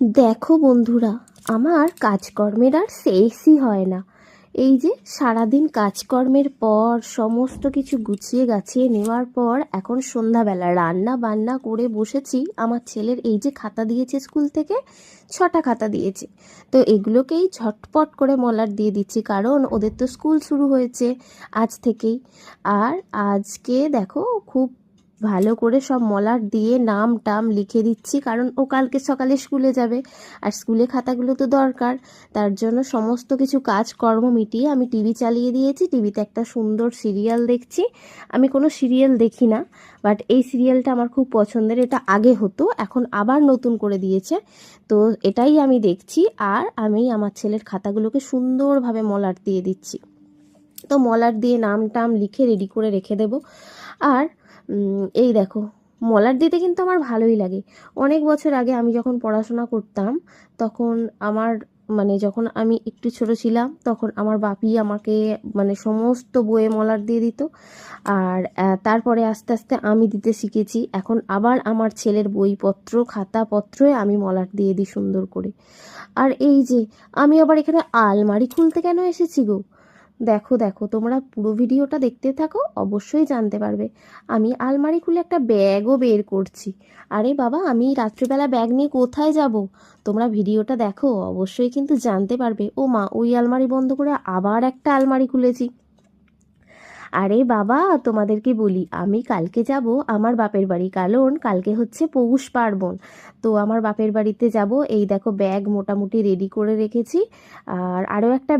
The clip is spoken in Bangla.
দেখো বন্ধুরা, আমার কাজকর্মের আর শেষই হয় না। এই যে সারাদিন কাজকর্মের পর সমস্ত কিছু গুছিয়ে গাছিয়ে নেওয়ার পর এখন সন্ধ্যাবেলা রান্না বান্না করে বসেছি। আমার ছেলের এই যে খাতা দিয়েছে স্কুল থেকে, 6টা খাতা দিয়েছে, তো এগুলোকেই ঝটপট করে মলাট দিয়ে দিচ্ছি, কারণ ওদের তো স্কুল শুরু হয়েছে আজ থেকেই। আর আজকে দেখো খুব ভালো করে সব মলাট দিয়ে নাম টাম লিখে দিচ্ছি, কারণ ও কালকে সকালে স্কুলে যাবে আর স্কুলে খাতাগুলো তো দরকার। তার জন্য সমস্ত কিছু কাজকর্ম মিটিয়ে আমি টিভি চালিয়ে দিয়েছি। টিভিতে একটা সুন্দর সিরিয়াল দেখছি। আমি কোনো সিরিয়াল দেখি না, বাট এই সিরিয়ালটা আমার খুব পছন্দের। এটা আগে হতো, এখন আবার নতুন করে দিয়েছে, তো এটাই আমি দেখছি। আর আমি আমার ছেলের খাতাগুলোকে সুন্দরভাবে মলাট দিয়ে দিচ্ছি। তো মলাট দিয়ে নাম টাম লিখে রেডি করে রেখে দেব। আর এই দেখো, মলাট দিতে কিন্তু আমার ভালোই লাগে। অনেক বছর আগে আমি যখন পড়াশোনা করতাম, তখন আমার যখন আমি একটু ছোট ছিলাম, তখন আমার বাপি আমাকে সমস্ত বইয়ে মলাট দিয়ে দিত। আর তারপরে আস্তে আস্তে আমি দিতে শিখেছি। এখন আবার আমার ছেলের বইপত্র খাতাপত্রে আমি মলাট দিয়ে দিই সুন্দর করে। আর এই যে আমি আবার এখানে আলমারি খুলতে কেন এসেছি গো, দেখো দেখো, তোমরা পুরো ভিডিওটা দেখতে থাকো, অবশ্যই জানতে পারবে। আমি আলমারি খুলে একটা ব্যাগও বের করছি। আরে বাবা, আমি রাত্রিবেলা ব্যাগ নিয়ে কোথায় যাব? তোমরা ভিডিওটা দেখো, অবশ্যই কিন্তু জানতে পারবে। ও মা, ওই আলমারি বন্ধ করে আবার একটা আলমারি খুলেছি। আরে বাবা, তোমাদেরকে বলি, আমি কালকে যাব আমার বাপের বাড়ি, কারণ কালকে হচ্ছে পৌষ পার্বণ। তো আমার বাপের বাড়িতে যাব। এই দেখো, ব্যাগ মোটামুটি রেডি করে রেখেছি। আর আরও একটা